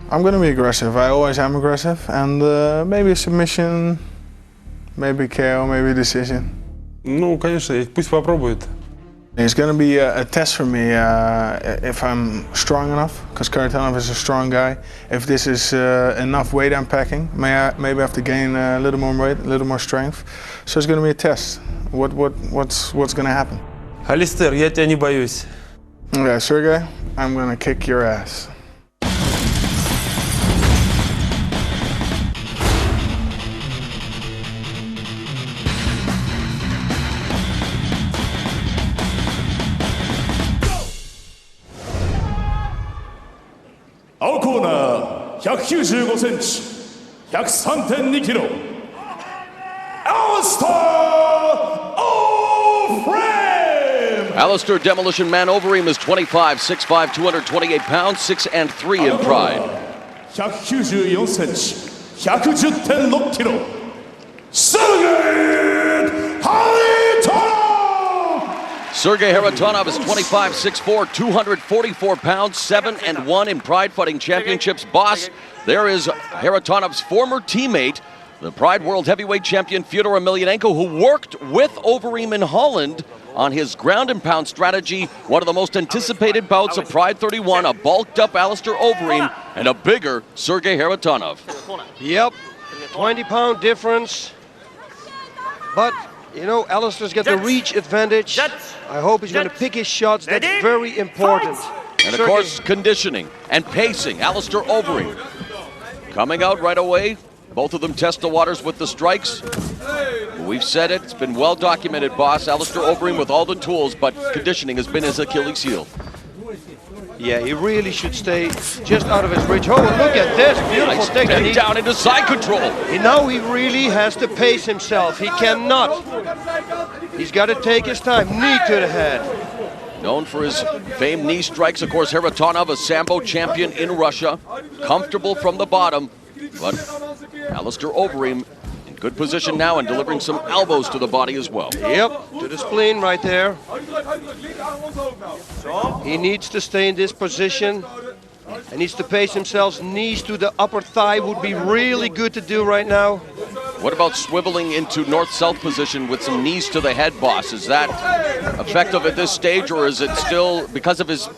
I'm going to be aggressive. I always am aggressive, and maybe a submission, maybe KO, maybe decision. Ну, конечно, пусть попробует. It's going to be a test for me if I'm strong enough, because Kharitonov is a strong guy. If this is enough weight I'm packing, maybe I have to gain a little more weight, a little more strength. So it's going to be a test. What's going to happen? Alistair, я тебя не боюсь. Okay, Sergei, I'm going to kick your ass.青コーナー195センチ103.2キロ Alistair Overeem! Alistair Demolition Man Overeem is 25, 6'5", 228 pounds, 6'3" in pride. 194センチ110.6キロ Sergei Kharitonov! Sergei Kharitonov is 25, 6'4", 244 pounds, 7-1 in Pride Fighting Championships. Boss, there is Kharitonov's former teammate, the Pride World Heavyweight Champion Fyodor Emelianenko, who worked with Overeem in Holland on his ground and pound strategy. One of the most anticipated bouts of Pride 31, a bulked up Alistair Overeem and a bigger Sergei Kharitonov. Yep, 20-pound difference, but you know, Alistair's got the reach advantage. I hope he's going to pick his shots. That's very important. And of course, conditioning and pacing. Alistair Overeem coming out right away. Both of them test the waters with the strikes. We've said it. It's been well documented, boss. Alistair Overeem with all the tools, but conditioning has been his Achilles heel. Yeah, he really should stay just out of his reach. Oh, look at this beautiful Nice technique. down into side control. Now he really has to pace himself. He cannot. He's got to take his time. Knee to the head. Known for his famed knee strikes, of course, Kharitonov, a Sambo champion in Russia. Comfortable from the bottom, but Alistair Overeem in good position now and delivering some elbows to the body as well. Yep, to the spleen right there. He needs to stay in this position. He needs to pace himself. Knees to the upper thigh would be really good to do right now. What about swiveling into north-south position with some knees to the head, boss? Is that effective at this stage, or is it still because of his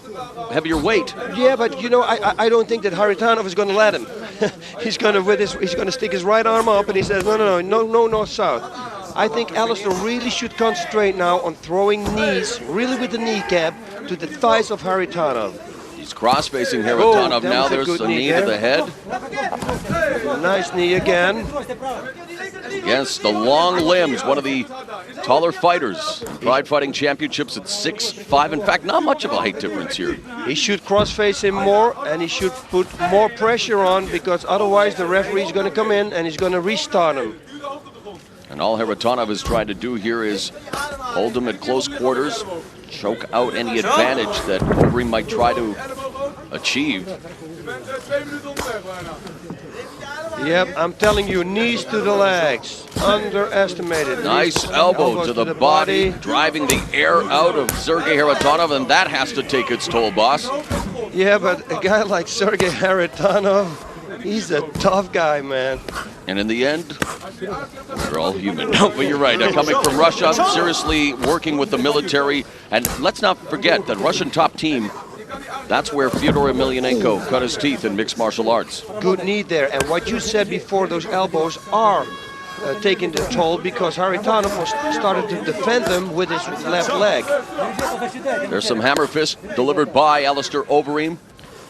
heavier weight? Yeah, but you know, I don't think that Kharitonov is going to let him. He's going to stick his right arm up, and he says, no, north-south. I think Alistair really should concentrate now on throwing knees, really with the kneecap, to the thighs of Kharitonov. He's cross-facing Kharitonov now. There's a knee to the head. Nice knee again. Against the long limbs, one of the taller fighters in Pride Fighting Championships at 6'5". In fact, not much of a height difference here. He should cross-face him more, and he should put more pressure on, because otherwise the referee is going to come in and he's going to restart him. And all Kharitonov is trying to do here is hold him at close quarters, choke out any advantage that Overeem might try to achieve. Yep, I'm telling you, knees to the legs, underestimated. Nice elbow to the body, driving the air out of Sergei Kharitonov, and that has to take its toll, boss. Yeah, but a guy like Sergei Kharitonov, he's a tough guy, man. And in the end, we're all human. No, but you're right. Coming from Russia, seriously working with the military. And let's not forget that Russian top team, that's where Fyodor Emelianenko cut his teeth in mixed martial arts. Good knee there. And what you said before, those elbows are taking the toll, because Kharitonov started to defend them with his left leg. There's some hammer fist delivered by Alistair Overeem.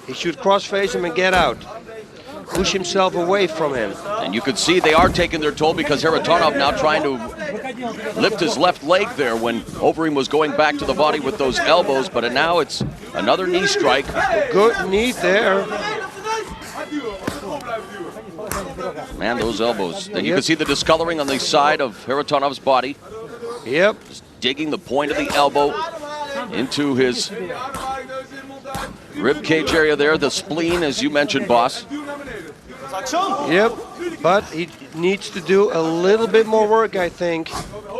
He should cross-face him and get out. Push himself away from him. And you could see they are taking their toll, because Kharitonov now trying to lift his left leg there when Overeem was going back to the body with those elbows, but now it's another knee strike. Good knee there. Man, those elbows. And you can see the discoloring on the side of Kharitonov's body. Yep. Just digging the point of the elbow into his rib cage area there, the spleen, as you mentioned, boss. Yep, but he needs to do a little bit more work, I think,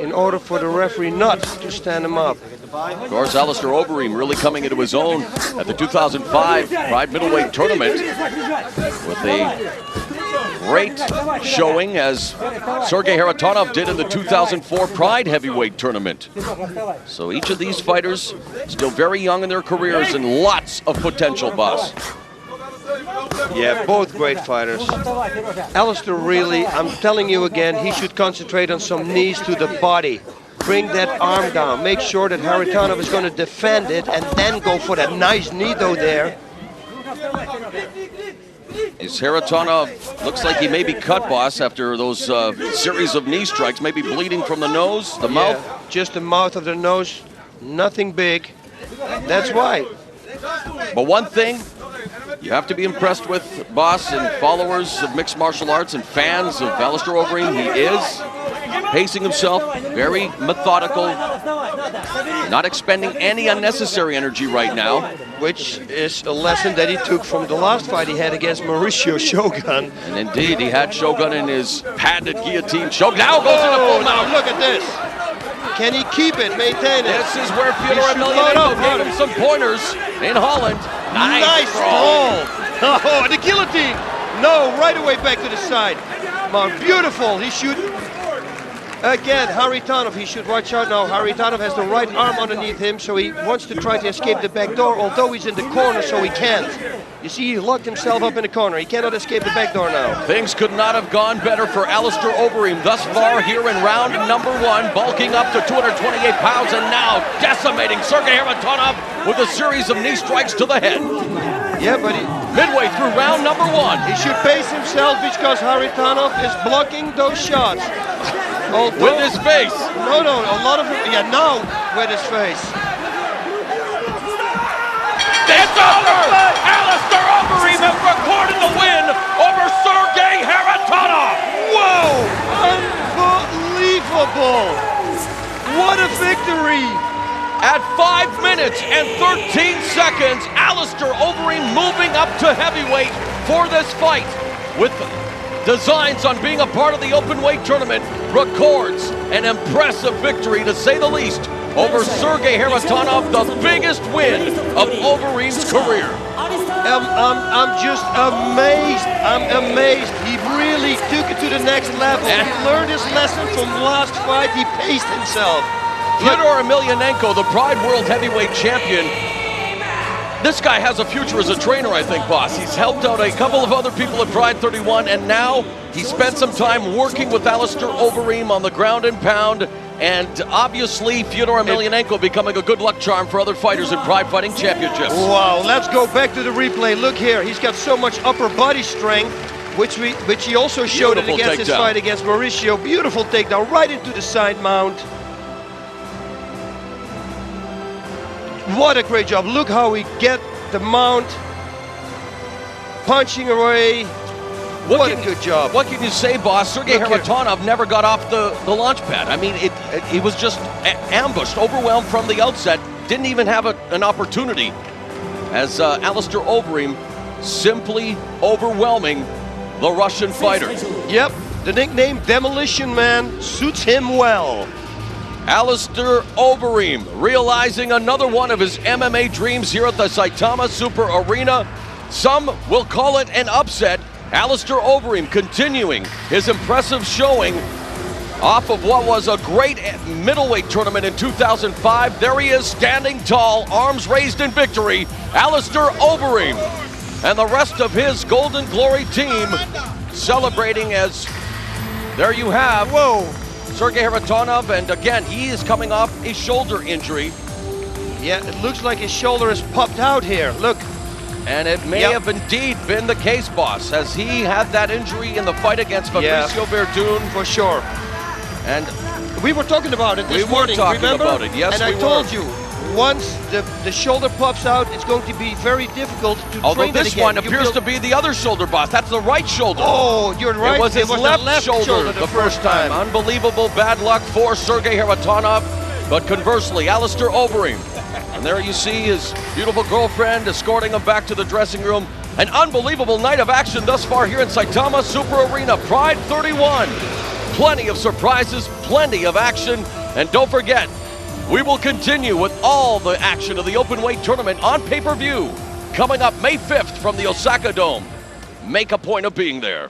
in order for the referee not to stand him up. Of course, Alistair Overeem really coming into his own at the 2005 Pride Middleweight Tournament with a great showing, as Sergei Kharitonov did in the 2004 Pride Heavyweight Tournament. So each of these fighters still very young in their careers and lots of potential, boss. Yeah, both great fighters. Alistair really, I'm telling you again, he should concentrate on some knees to the body. Bring that arm down. Make sure that Kharitonov is going to defend it and then go for that nice knee though there. Is Kharitonov, looks like he may be cut, boss, after those series of knee strikes, maybe bleeding from the nose, the mouth? Just the mouth of the nose, nothing big. That's why. But one thing you have to be impressed with, boss, and followers of mixed martial arts and fans of Alistair Overeem, he is pacing himself, very methodical, not expending any unnecessary energy right now. Which is a lesson that he took from the last fight he had against Mauricio Shogun. And indeed, he had Shogun in his patented guillotine choke. Now goes into full mount. Look at this. Can he keep it, maintain it? This is where Fyodor Emelianenko gave him some pointers in Holland. Nice ball. Oh, the guillotine. No, right away back to the side. Man, beautiful. He should. Again, Kharitonov, he should watch out now. Kharitonov has the right arm underneath him, so he wants to try to escape the back door, although he's in the corner, so he can't. You see, he locked himself up in the corner. He cannot escape the back door now. Things could not have gone better for Alistair Overeem thus far here in round number one, bulking up to 228 pounds and now decimating Sergei Kharitonov with a series of knee strikes to the head. Yeah, but midway through round number one. He should pace himself because Kharitonov is blocking those shots. With his face. No, a lot of them. Yeah, now with his face. It's over! Alistair Overeem has recorded the win over Sergei Kharitonov. Whoa! Unbelievable! What a victory! At 5 minutes and 13 seconds, Alistair Overeem moving up to heavyweight for this fight with designs on being a part of the open weight tournament, records an impressive victory, to say the least, over Sergei Kharitonov, the biggest win of Overeem's career. I'm just amazed. I'm amazed. He really took it to the next level. He learned his lesson from last fight. He paced himself. Fyodor Emelianenko, the Pride World Heavyweight Champion. This guy has a future as a trainer, I think, boss. He's helped out a couple of other people at Pride 31, and now he spent some time working with Alistair Overeem on the ground and pound, and obviously Fyodor Emelianenko becoming a good luck charm for other fighters in Pride Fighting Championships. Wow, let's go back to the replay. Look here, he's got so much upper body strength, which he also showed it against his fight against Mauricio. Beautiful takedown right into the side mount. What a great job. Look how he get the mount, punching away. What a good job. What can you say, boss? Sergei Kharitonov never got off the launch pad. I mean, he was just ambushed, overwhelmed from the outset. Didn't even have an opportunity, as Alistair Overeem simply overwhelming the Russian fighter. Yep, the nickname Demolition Man suits him well. Alistair Overeem realizing another one of his MMA dreams here at the Saitama Super Arena. Some will call it an upset. Alistair Overeem continuing his impressive showing off of what was a great middleweight tournament in 2005. There he is, standing tall, arms raised in victory. Alistair Overeem and the rest of his Golden Glory team celebrating, as there you have. Whoa! Sergei Kharitonov, and again, he is coming off a shoulder injury. Yeah, it looks like his shoulder has popped out here. Look. And it may have indeed been the case, boss, as he had that injury in the fight against Fabricio Verdun. For sure. And we were talking about it this morning, talking remember? About it. Yes, and I told you, once the shoulder pops out, it's going to be very difficult to train that again. Although this one appears to be the other shoulder, boss. That's the right shoulder. Oh, you're right. It was his left shoulder the first time. Unbelievable bad luck for Sergei Kharitonov. But conversely, Alistair Overeem. And there you see his beautiful girlfriend escorting him back to the dressing room. An unbelievable night of action thus far here in Saitama Super Arena. Pride 31. Plenty of surprises, plenty of action. And don't forget, We will continue with all the action of the openweight tournament on pay-per-view. Coming up May 5th from the Osaka Dome. Make a point of being there.